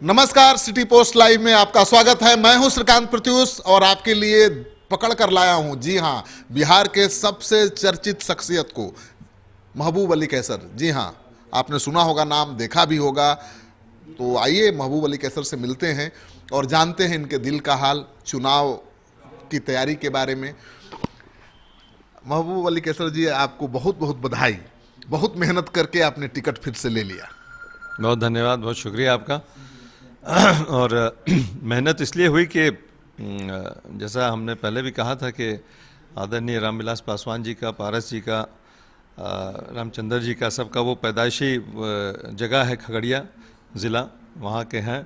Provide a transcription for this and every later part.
नमस्कार, city post live में आपका स्वागत है। मैं हूं श्रीकांत प्रत्युष और आपके लिए पकड़ कर लाया हूं, जी हां, बिहार के सबसे चर्चित शख्सियत को, महबूब अली कैसर। जी हां, आपने सुना होगा नाम, देखा भी होगा। तो आइए महबूब अली कैसर से मिलते हैं और जानते हैं इनके दिल का हाल, चुनाव की तैयारी के बारे में। महबूब अली कैसर जी, आपको बहुत बहुत बधाई। बहुत मेहनत करके आपने टिकट फिर से ले लिया। बहुत धन्यवाद, बहुत शुक्रिया आपका। और मेहनत इसलिए हुई कि जैसा हमने पहले भी कहा था कि आदरणीय रामविलास पासवान जी का, पारस जी का, रामचंद्र जी का, सबका वो पैदाइशी जगह है खगड़िया ज़िला, वहाँ के हैं।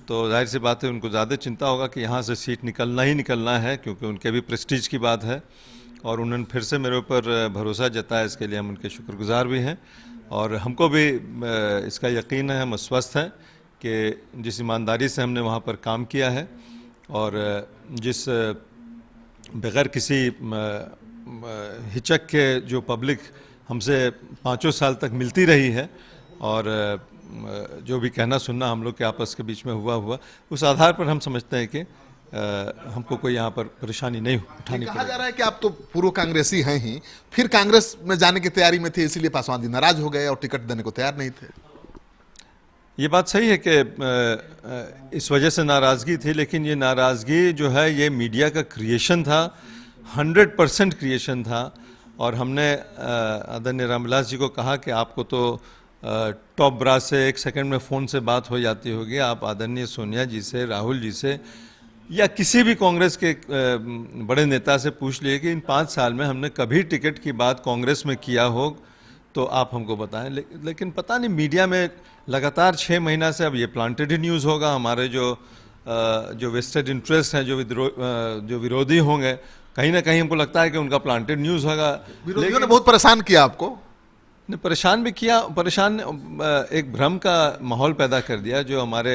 तो जाहिर सी बात है उनको ज़्यादा चिंता होगा कि यहाँ से सीट निकलना ही निकलना है, क्योंकि उनके भी प्रेस्टीज की बात है। और उन्होंने फिर से मेरे ऊपर भरोसा जताया, इसके लिए हम उनके शुक्रगुजार भी हैं। और हमको भी इसका यकीन है, हम स्वस्थ हैं कि जिस ईमानदारी से हमने वहाँ पर काम किया है और जिस बग़ैर किसी हिचक के जो पब्लिक हमसे 5 साल तक मिलती रही है, और जो भी कहना सुनना हम लोग के आपस के बीच में हुआ, उस आधार पर हम समझते हैं कि हमको कोई यहाँ पर परेशानी नहीं उठानी कहा जा रहा है कि आप तो पूर्व कांग्रेसी हैं ही, फिर कांग्रेस में जाने की तैयारी में थे, इसीलिए पासवान जी नाराज हो गए और टिकट देने को तैयार नहीं थे। ये बात सही है कि इस वजह से नाराज़गी थी, लेकिन ये नाराज़गी जो है ये मीडिया का क्रिएशन था, 100% क्रिएशन था। और हमने आदरणीय रामविलास जी को कहा कि आपको तो टॉप ब्रास से 1 सेकंड में फ़ोन से बात हो जाती होगी, आप आदरणीय सोनिया जी से, राहुल जी से या किसी भी कांग्रेस के बड़े नेता से पूछ लिए कि इन 5 साल में हमने कभी टिकट की बात कांग्रेस में किया हो तो आप हमको बताएं। लेकिन पता नहीं मीडिया में लगातार 6 महीना से, अब ये प्लांटेड न्यूज़ होगा, हमारे जो वेस्टेड इंटरेस्ट हैं, जो विरोधी होंगे, कहीं ना कहीं हमको लगता है कि उनका प्लांटेड न्यूज़ होगा। विरोधियों ने बहुत परेशान किया आपको। ने परेशान भी किया, एक भ्रम का माहौल पैदा कर दिया। जो हमारे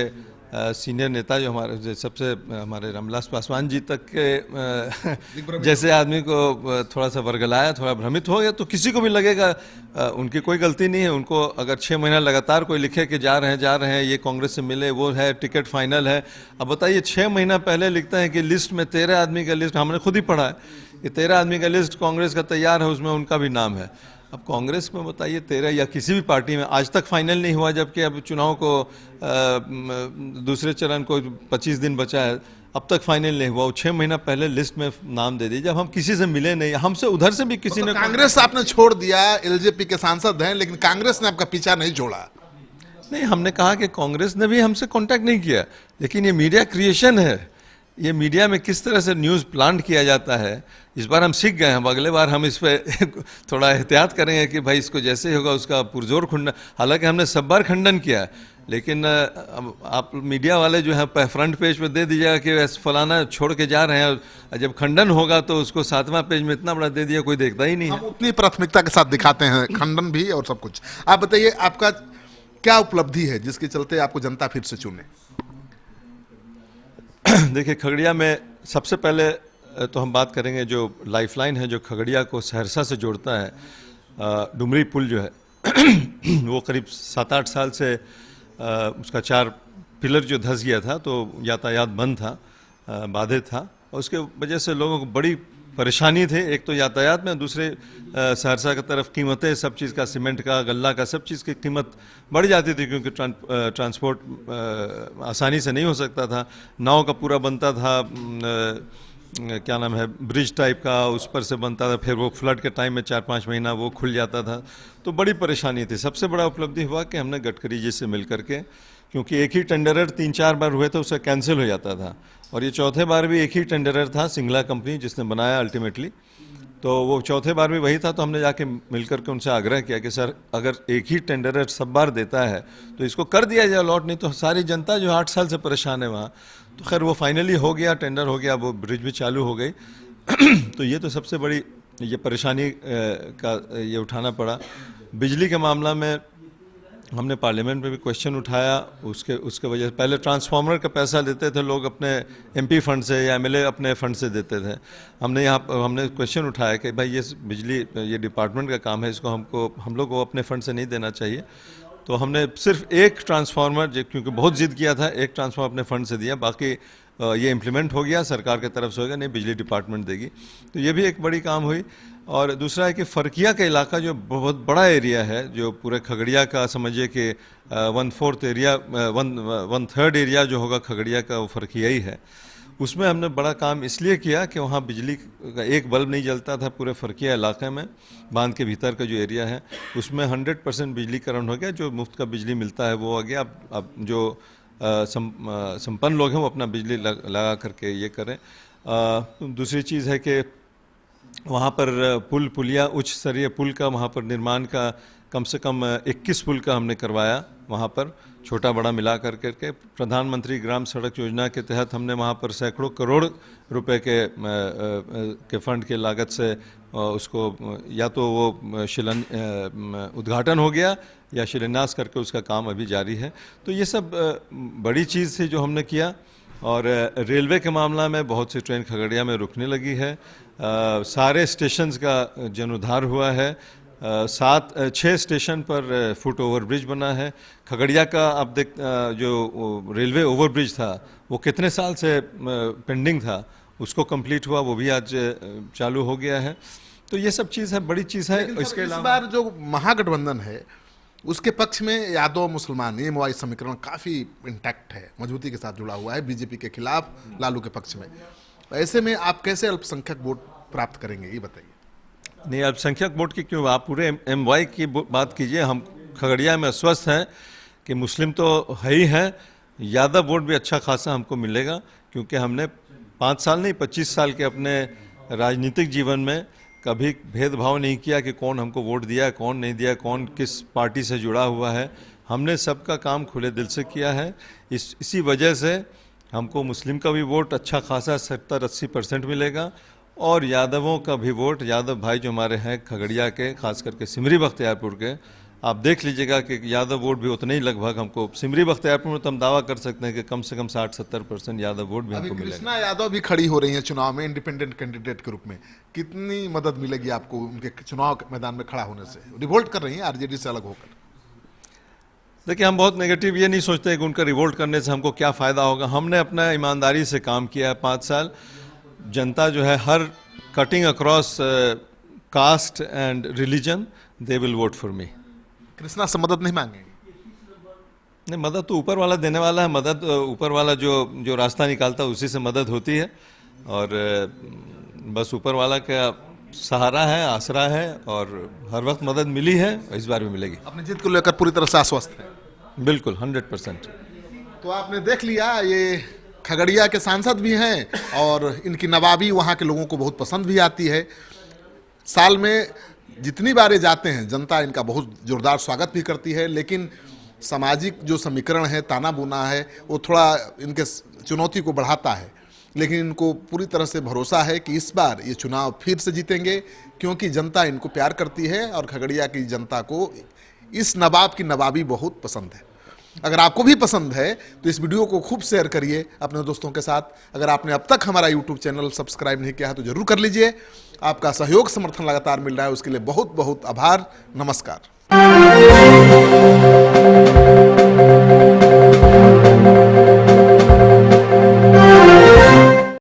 सीनियर नेता, जो सबसे हमारे रामविलास पासवान जी तक के जैसे आदमी को थोड़ा सा वर्गलाया, थोड़ा भ्रमित हो गया, तो किसी को भी लगेगा उनकी कोई गलती नहीं है। उनको अगर 6 महीना लगातार कोई लिखे कि जा रहे हैं, ये कांग्रेस से मिले, वो है, टिकट फाइनल है। अब बताइए, 6 महीना पहले लिखते हैं कि लिस्ट में 13 आदमी का लिस्ट, हमने खुद ही पढ़ा है कि 13 आदमी का लिस्ट कांग्रेस का तैयार है, उसमें उनका भी नाम है। अब कांग्रेस में बताइए 13 या किसी भी पार्टी में आज तक फाइनल नहीं हुआ, जबकि अब चुनाव को दूसरे चरण को 25 दिन बचा है, अब तक फाइनल नहीं हुआ। 6 महीना पहले लिस्ट में नाम दे दिए, जब हम किसी से मिले नहीं, हमसे उधर से भी किसी ने। कांग्रेस आपने छोड़ दिया, एलजेपी के सांसद हैं, लेकिन कांग्रेस ने आपका पीछा नहीं छोड़ा। नहीं, हमने कहा कि कांग्रेस ने भी हमसे कांटेक्ट नहीं किया, लेकिन ये मीडिया क्रिएशन है। ये मीडिया में किस तरह से न्यूज़ प्लांट किया जाता है, इस बार हम सीख गए हैं। अब अगले बार हम इस पर थोड़ा एहतियात करेंगे कि भाई इसको जैसे ही होगा उसका पुरजोर खंडन। हालांकि हमने सब बार खंडन किया है, लेकिन अब आप मीडिया वाले जो है फ्रंट पेज पे दे दीजिएगा कि फलाना छोड़ के जा रहे हैं, जब खंडन होगा तो उसको 7वां पेज में इतना बड़ा दे दिया, कोई देखता ही नहीं है। हम उतनी प्राथमिकता के साथ दिखाते हैं, खंडन भी और सब कुछ। आप बताइए, आपका क्या उपलब्धि है जिसके चलते आपको जनता फिर से चुने? देखिए, खगड़िया में सबसे पहले तो हम बात करेंगे जो लाइफलाइन है, जो खगड़िया को सहरसा से जोड़ता है, डुमरी पुल जो है वो करीब 7-8 साल से उसका 4 पिलर जो धंस गया था, तो यातायात बंद था, बाधित था, और उसके वजह से लोगों को बड़ी परेशानी थी। एक तो यातायात में, दूसरे सहरसा की तरफ कीमतें, सब चीज़ का, सीमेंट का, गल्ला का, सब चीज़ की कीमत बढ़ जाती थी, क्योंकि ट्रांसपोर्ट आसानी से नहीं हो सकता था। नाव का पूरा बनता था, क्या नाम है, ब्रिज टाइप का, उस पर से बनता था, फिर वो फ्लड के टाइम में 4-5 महीना वो खुल जाता था, तो बड़ी परेशानी थी। सबसे बड़ा उपलब्धि हुआ कि हमने गडकरी जी से मिल करके, क्योंकि एक ही टेंडरर 3-4 बार हुए थे, उससे कैंसिल हो जाता था, और ये चौथे बार भी एक ही टेंडरर था, सिंगला कंपनी जिसने बनाया अल्टीमेटली, तो वो चौथे बार भी वही था। तो हमने जाके मिल करके उनसे आग्रह किया कि सर, अगर एक ही टेंडरर सब बार देता है तो इसको कर दिया जाए लॉट, नहीं तो सारी जनता जो 8 साल से परेशान है वहाँ। तो खैर वो फाइनली हो गया, टेंडर हो गया, वो ब्रिज भी चालू हो गई। तो ये तो सबसे बड़ी ये परेशानी का ये उठाना पड़ा। बिजली के मामला में हमने पार्लियामेंट में भी क्वेश्चन उठाया, उसके वजह से पहले ट्रांसफार्मर का पैसा देते थे लोग अपने एमपी फंड से या एमएलए अपने फंड से देते थे। हमने क्वेश्चन उठाया कि भाई ये बिजली, ये डिपार्टमेंट का काम है, इसको हम लोग को अपने फंड से नहीं देना चाहिए। तो हमने सिर्फ एक ट्रांसफार्मर, क्योंकि बहुत जिद किया था, एक ट्रांसफार्मर अपने फंड से दिया, बाकी ये इम्प्लीमेंट हो गया, सरकार की तरफ से होगा, नहीं बिजली डिपार्टमेंट देगी। तो ये भी एक बड़ी काम हुई। और दूसरा है कि फरकिया का इलाका जो बहुत बड़ा एरिया है, जो पूरे खगड़िया का समझिए कि 1/4 एरिया, 1/3 एरिया जो होगा खगड़िया का वो फरकिया ही है। उसमें हमने बड़ा काम इसलिए किया कि वहाँ बिजली का एक बल्ब नहीं जलता था पूरे फरकिया इलाके में। बांध के भीतर का जो एरिया है उसमें 100% बिजलीकरण हो गया, जो मुफ्त का बिजली मिलता है वो आ गया। अब जो संपन्न लोग हैं वो अपना बिजली लगा करके ये करें। दूसरी चीज़ है कि वहाँ पर पुलिया उच्च स्तरीय पुल का वहाँ पर निर्माण का कम से कम 21 पुल का हमने करवाया वहाँ पर, छोटा बड़ा मिला करके। प्रधानमंत्री ग्राम सड़क योजना के तहत हमने वहाँ पर सैकड़ों करोड़ रुपए के फंड के लागत से उसको या तो वो उद्घाटन हो गया या शिलान्यास करके उसका काम अभी जारी है। तो ये सब बड़ी चीज़ थी जो हमने किया। और रेलवे के मामला में बहुत सी ट्रेन खगड़िया में रुकने लगी है। सारे स्टेशंस का जीर्णोद्धार हुआ है। 6 स्टेशन पर फुट ओवर ब्रिज बना है। खगड़िया का आप जो रेलवे ओवर ब्रिज था वो कितने साल से पेंडिंग था, उसको कंप्लीट हुआ, वो भी आज चालू हो गया है। तो ये सब चीज़ है, बड़ी चीज़ है। इसके अलावा इस बार जो महागठबंधन है उसके पक्ष में यादव मुसलमान ये MOI समीकरण काफ़ी इंटैक्ट है, मजबूती के साथ जुड़ा हुआ है, बीजेपी के खिलाफ लालू के पक्ष में। ऐसे में आप कैसे अल्पसंख्यक वोट प्राप्त करेंगे, ये बताइए। नहीं, अल्पसंख्यक वोट की क्यों, आप पूरे MY की बात कीजिए। हम खगड़िया में अस्वस्थ हैं कि मुस्लिम तो है ही है, यादव वोट भी अच्छा खासा हमको मिलेगा, क्योंकि हमने 5 साल नहीं 25 साल के अपने राजनीतिक जीवन में कभी भेदभाव नहीं किया कि कौन हमको वोट दिया, कौन नहीं दिया, कौन किस पार्टी से जुड़ा हुआ है। हमने सबका काम खुले दिल से किया है। इसी वजह से हमको मुस्लिम का भी वोट अच्छा खासा 70-80% मिलेगा, और यादवों का भी वोट, यादव भाई जो हमारे हैं खगड़िया के, खास करके सिमरी बख्तियारपुर के, आप देख लीजिएगा कि यादव वोट भी उतने ही लगभग हमको सिमरी बख्तियारपुर में तो हम दावा कर सकते हैं कि कम से कम 60-70% यादव वोट भी हमको मिलेगा। कृष्णा यादव भी खड़ी हो रही हैं चुनाव में इंडिपेंडेंट कैंडिडेट के रूप में, कितनी मदद मिलेगी आपको उनके चुनाव मैदान में खड़ा होने से? रिवोल्ट कर रही हैं आरजेडी से अलग होकर। देखिए, हम बहुत नेगेटिव ये नहीं सोचते कि उनका रिवोल्ट करने से हमको क्या फ़ायदा होगा। हमने अपना ईमानदारी से काम किया है 5 साल। जनता जो है हर cutting across caste and religion, they will vote for me. Krishna से मदद नहीं मांगेंगे? नहीं, मदद तो ऊपर वाला देने वाला है। मदद ऊपर वाला जो रास्ता निकालता है उसी से मदद होती है, और बस ऊपर वाला का सहारा है, आसरा है, और हर वक्त मदद मिली है, इस बार भी मिलेगी। अपनी जीत को लेकर पूरी तरह से आश्वस्त है? बिल्कुल 100%। तो आपने देख लिया, ये खगड़िया के सांसद भी हैं और इनकी नवाबी वहाँ के लोगों को बहुत पसंद भी आती है। साल में जितनी बार ये जाते हैं जनता इनका बहुत जोरदार स्वागत भी करती है, लेकिन सामाजिक जो समीकरण है, ताना बुना है, वो थोड़ा इनके चुनौती को बढ़ाता है। लेकिन इनको पूरी तरह से भरोसा है कि इस बार ये चुनाव फिर से जीतेंगे, क्योंकि जनता इनको प्यार करती है और खगड़िया की जनता को इस नवाब की नवाबी बहुत पसंद है। अगर आपको भी पसंद है तो इस वीडियो को खूब शेयर करिए अपने दोस्तों के साथ। अगर आपने अब तक हमारा YouTube चैनल सब्सक्राइब नहीं किया है तो जरूर कर लीजिए। आपका सहयोग समर्थन लगातार मिल रहा है, उसके लिए बहुत बहुत आभार। नमस्कार।